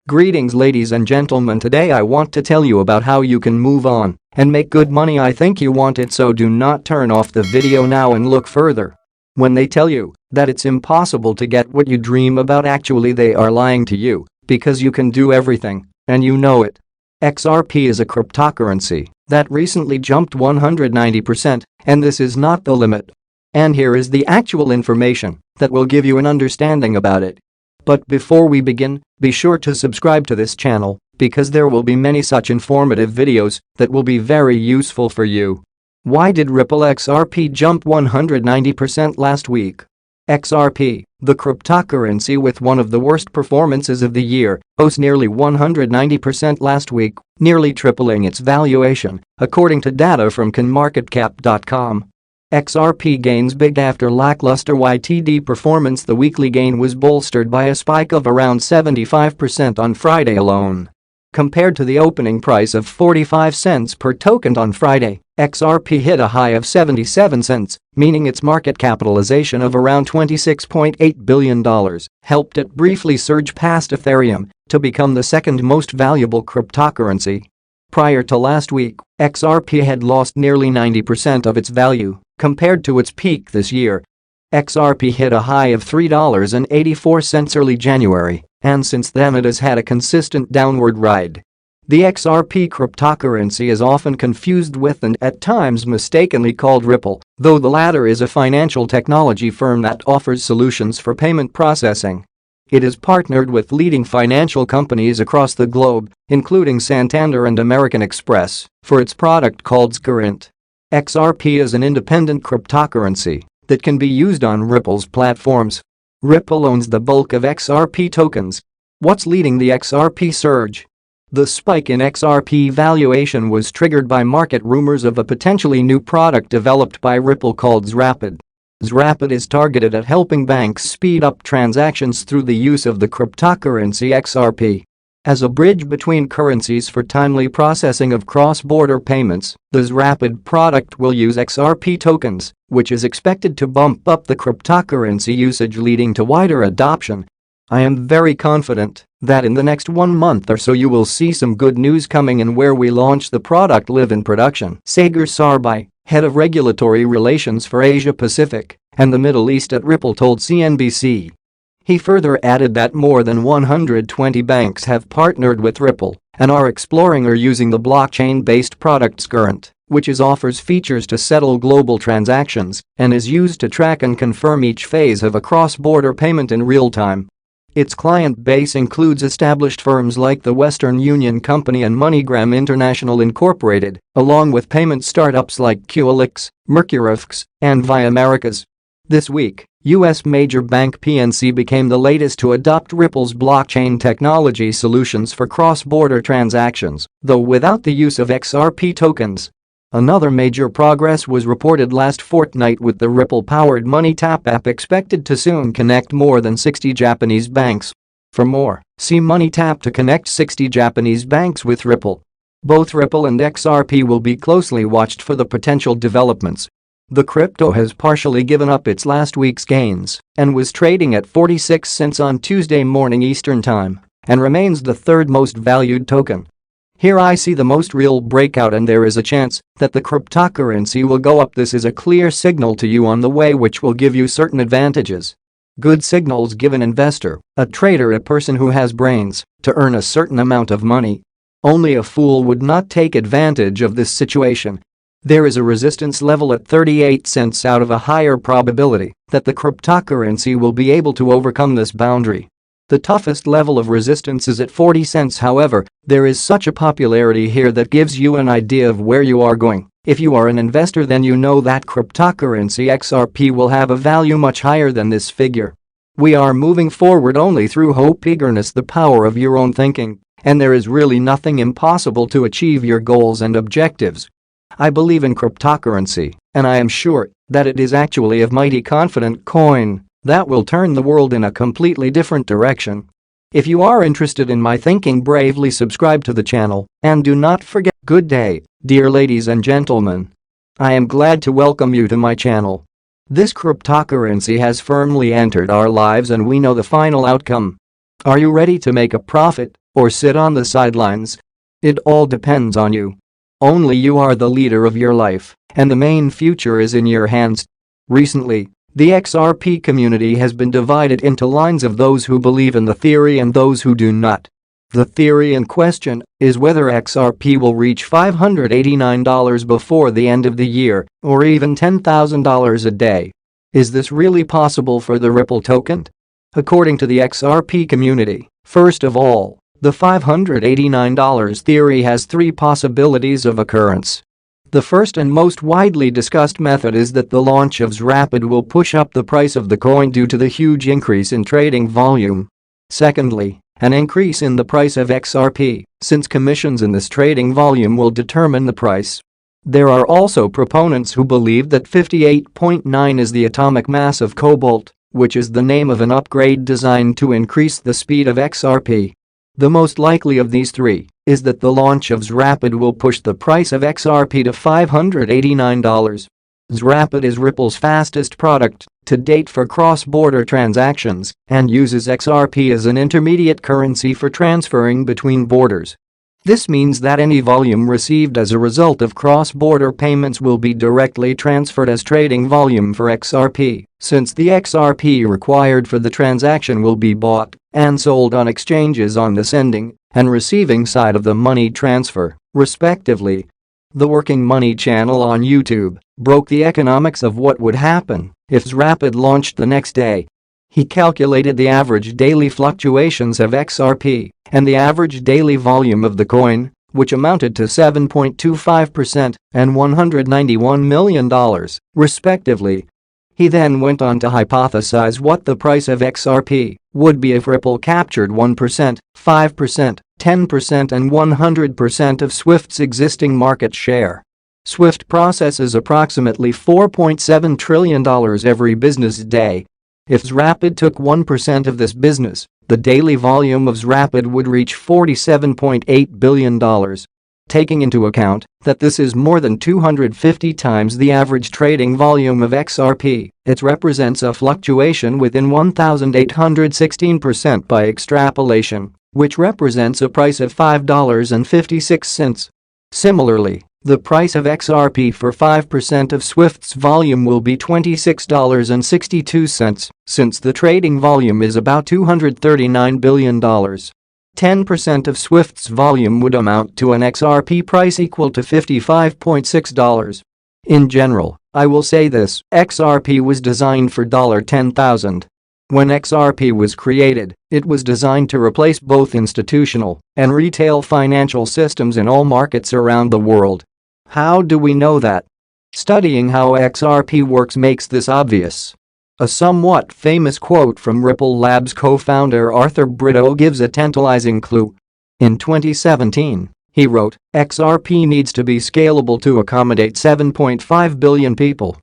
Greetings ladies and gentlemen, today I want to tell you about how you can move on and make good money. I think you want it, so do not turn off the video now and look further. When they tell you that it's impossible to get what you dream about, actually they are lying to you, because you can do everything, and you know it. XRP is a cryptocurrency that recently jumped 190%, and this is not the limit. And here is the actual information that will give you an understanding about it. But before we begin, be sure to subscribe to this channel because there will be many such informative videos that will be very useful for you. Why did Ripple XRP jump 190% last week? XRP, the cryptocurrency with one of the worst performances of the year, rose nearly 190% last week, nearly tripling its valuation, according to data from CoinMarketCap.com. XRP gains big after lackluster YTD performance. The weekly gain was bolstered by a spike of around 75% on Friday alone. Compared to the opening price of 45 cents per token on Friday, XRP hit a high of 77 cents, meaning its market capitalization of around $26.8 billion helped it briefly surge past Ethereum to become the second most valuable cryptocurrency. Prior to last week, XRP had lost nearly 90% of its value compared to its peak this year. XRP hit a high of $3.84 early January, and since then it has had a consistent downward ride. The XRP cryptocurrency is often confused with and at times mistakenly called Ripple, though the latter is a financial technology firm that offers solutions for payment processing. It is partnered with leading financial companies across the globe, including Santander and American Express, for its product called Current. XRP is an independent cryptocurrency that can be used on Ripple's platforms. Ripple owns the bulk of XRP tokens. What's leading the XRP surge? The spike in XRP valuation was triggered by market rumors of a potentially new product developed by Ripple called Zrapid. Zrapid is targeted at helping banks speed up transactions through the use of the cryptocurrency XRP. As a bridge between currencies for timely processing of cross-border payments, the Zrapid product will use XRP tokens, which is expected to bump up the cryptocurrency usage, leading to wider adoption. I am very confident that in the next 1 month or so you will see some good news coming in where we launch the product live in production. Sagar Sarbai, head of regulatory relations for Asia Pacific and the Middle East at Ripple, told CNBC. He further added that more than 120 banks have partnered with Ripple and are exploring or using the blockchain-based product Current, which offers features to settle global transactions and is used to track and confirm each phase of a cross-border payment in real time. Its client base includes established firms like the Western Union Company and MoneyGram International Incorporated, along with payment startups like QLX, Mercurifx, and Via Americas. This week, U.S. major bank PNC became the latest to adopt Ripple's blockchain technology solutions for cross-border transactions, though without the use of XRP tokens. Another major progress was reported last fortnight, with the Ripple-powered MoneyTap app expected to soon connect more than 60 Japanese banks. For more, see MoneyTap to connect 60 Japanese banks with Ripple. Both Ripple and XRP will be closely watched for the potential developments. The crypto has partially given up its last week's gains and was trading at 46 cents on Tuesday morning Eastern Time and remains the third most valued token. Here I see the most real breakout, and there is a chance that the cryptocurrency will go up. This is a clear signal to you on the way, which will give you certain advantages. Good signals give an investor, a trader, a person who has brains, to earn a certain amount of money. Only a fool would not take advantage of this situation. There is a resistance level at 38 cents out of a higher probability that the cryptocurrency will be able to overcome this boundary. The toughest level of resistance is at 40 cents. However, there is such a popularity here that gives you an idea of where you are going. If you are an investor, then you know that cryptocurrency XRP will have a value much higher than this figure. We are moving forward only through hope, eagerness, the power of your own thinking, and there is really nothing impossible to achieve your goals and objectives. I believe in cryptocurrency, and I am sure that it is actually a mighty confident coin that will turn the world in a completely different direction. If you are interested in my thinking, bravely subscribe to the channel and do not forget. Good day, dear ladies and gentlemen. I am glad to welcome you to my channel. This cryptocurrency has firmly entered our lives and we know the final outcome. Are you ready to make a profit or sit on the sidelines? It all depends on you. Only you are the leader of your life, and the main future is in your hands. Recently, the XRP community has been divided into lines of those who believe in the theory and those who do not. The theory in question is whether XRP will reach $589 before the end of the year, or even $10,000 a day. Is this really possible for the Ripple token? According to the XRP community, first of all, the $589 theory has three possibilities of occurrence. The first and most widely discussed method is that the launch of XRapid will push up the price of the coin due to the huge increase in trading volume. Secondly, an increase in the price of XRP, since commissions in this trading volume will determine the price. There are also proponents who believe that 58.9 is the atomic mass of Cobalt, which is the name of an upgrade designed to increase the speed of XRP. The most likely of these three is that the launch of XRapid will push the price of XRP to $589. XRapid is Ripple's fastest product to date for cross-border transactions and uses XRP as an intermediate currency for transferring between borders. This means that any volume received as a result of cross-border payments will be directly transferred as trading volume for XRP, since the XRP required for the transaction will be bought and sold on exchanges on the sending and receiving side of the money transfer, respectively. The Working Money channel on YouTube broke the economics of what would happen if XRapid launched the next day. He calculated the average daily fluctuations of XRP and the average daily volume of the coin, which amounted to 7.25% and $191 million, respectively. He then went on to hypothesize what the price of XRP would be if Ripple captured 1%, 5%, 10% and 100% of Swift's existing market share. Swift processes approximately $4.7 trillion every business day. If XRapid took 1% of this business, the daily volume of XRapid would reach $47.8 billion. Taking into account that this is more than 250 times the average trading volume of XRP, it represents a fluctuation within 1,816% by extrapolation, which represents a price of $5.56. Similarly, the price of XRP for 5% of Swift's volume will be $26.62, since the trading volume is about $239 billion. 10% of Swift's volume would amount to an XRP price equal to $55.6. In general, I will say this, XRP was designed for $10,000. When XRP was created, it was designed to replace both institutional and retail financial systems in all markets around the world. How do we know that? Studying how XRP works makes this obvious. A somewhat famous quote from Ripple Labs co-founder Arthur Britto gives a tantalizing clue. In 2017, he wrote, "XRP needs to be scalable to accommodate 7.5 billion people."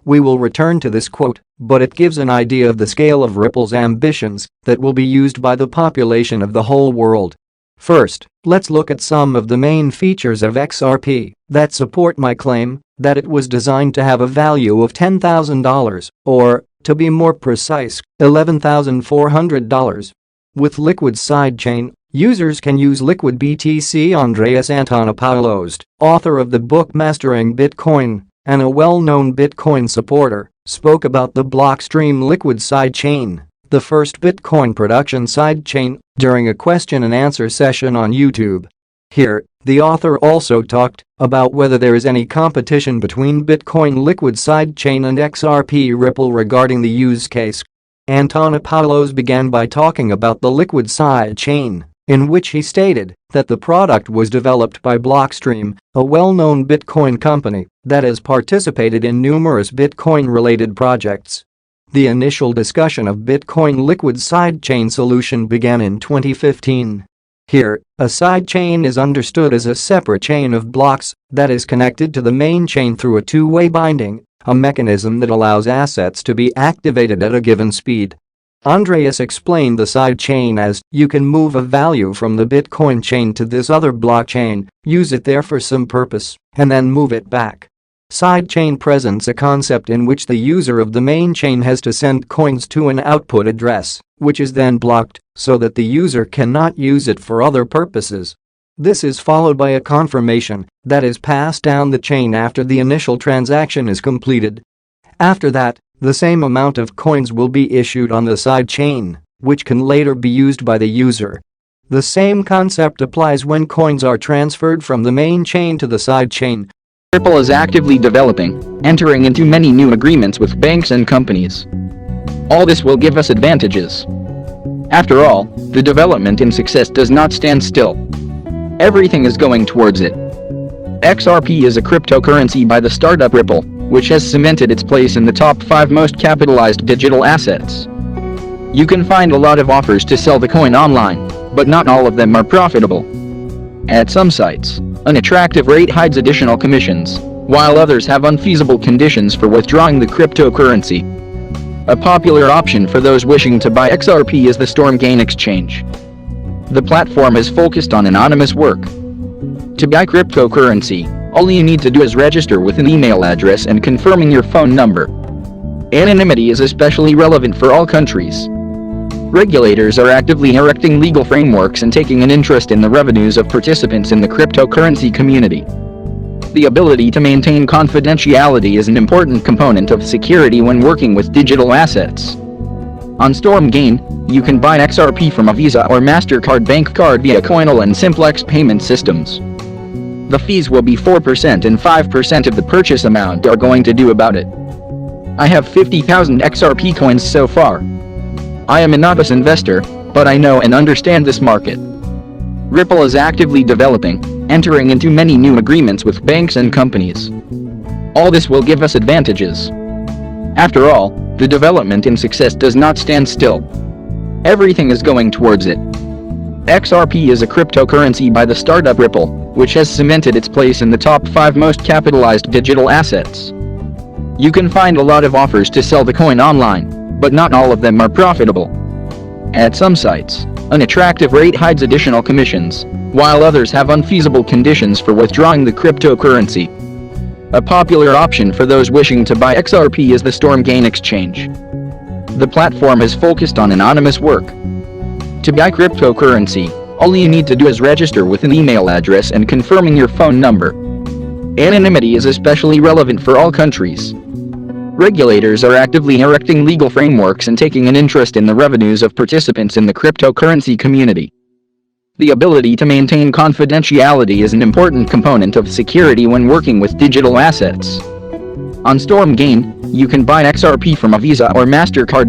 We will return to this quote, but it gives an idea of the scale of Ripple's ambitions that will be used by the population of the whole world. First, let's look at some of the main features of XRP that support my claim that it was designed to have a value of $10,000, or, to be more precise, $11,400. With Liquid sidechain, users can use Liquid BTC. Andreas Antonopoulos, author of the book Mastering Bitcoin and a well-known Bitcoin supporter, spoke about the Blockstream Liquid sidechain, the first Bitcoin production sidechain, during a question-and-answer session on YouTube. Here, the author also talked about whether there is any competition between Bitcoin Liquid sidechain and XRP Ripple regarding the use case. Antonopoulos began by talking about the Liquid sidechain, in which he stated that the product was developed by Blockstream, a well-known Bitcoin company that has participated in numerous Bitcoin-related projects. The initial discussion of Bitcoin Liquid sidechain solution began in 2015. Here, a sidechain is understood as a separate chain of blocks that is connected to the main chain through a two-way binding, a mechanism that allows assets to be activated at a given speed. Andreas explained the sidechain as, you can move a value from the Bitcoin chain to this other blockchain, use it there for some purpose, and then move it back. Sidechain presents a concept in which the user of the main chain has to send coins to an output address, which is then blocked so that the user cannot use it for other purposes. This is followed by a confirmation that is passed down the chain after the initial transaction is completed. After that, the same amount of coins will be issued on the side chain, which can later be used by the user. The same concept applies when coins are transferred from the main chain to the side chain. Ripple is actively developing, entering into many new agreements with banks and companies. All this will give us advantages. After all, the development and success does not stand still. Everything is going towards it. XRP is a cryptocurrency by the startup Ripple, which has cemented its place in the top 5 most capitalized digital assets. You can find a lot of offers to sell the coin online, but not all of them are profitable. At some sites, an attractive rate hides additional commissions, while others have unfeasible conditions for withdrawing the cryptocurrency. A popular option for those wishing to buy XRP is the Stormgain exchange. The platform is focused on anonymous work. To buy cryptocurrency, all you need to do is register with an email address and confirming your phone number. Anonymity is especially relevant for all countries. Regulators are actively erecting legal frameworks and taking an interest in the revenues of participants in the cryptocurrency community. The ability to maintain confidentiality is an important component of security when working with digital assets. On Stormgain, you can buy XRP from a Visa or MasterCard bank card via Coinal and Simplex payment systems. The fees will be 4% and 5% of the purchase amount are going to do about it. I have 50,000 XRP coins so far. I am a novice investor, but I know and understand this market. Ripple is actively developing, entering into many new agreements with banks and companies. All this will give us advantages. After all, the development and success does not stand still. Everything is going towards it. XRP is a cryptocurrency by the startup Ripple, which has cemented its place in the top 5 most capitalized digital assets. You can find a lot of offers to sell the coin online, but not all of them are profitable. At some sites, an attractive rate hides additional commissions, while others have unfeasible conditions for withdrawing the cryptocurrency. A popular option for those wishing to buy XRP is the Stormgain exchange. The platform is focused on anonymous work. To buy cryptocurrency, all you need to do is register with an email address and confirming your phone number. Anonymity is especially relevant for all countries. Regulators are actively erecting legal frameworks and taking an interest in the revenues of participants in the cryptocurrency community. The ability to maintain confidentiality is an important component of security when working with digital assets. On Stormgain, you can buy XRP from a Visa or MasterCard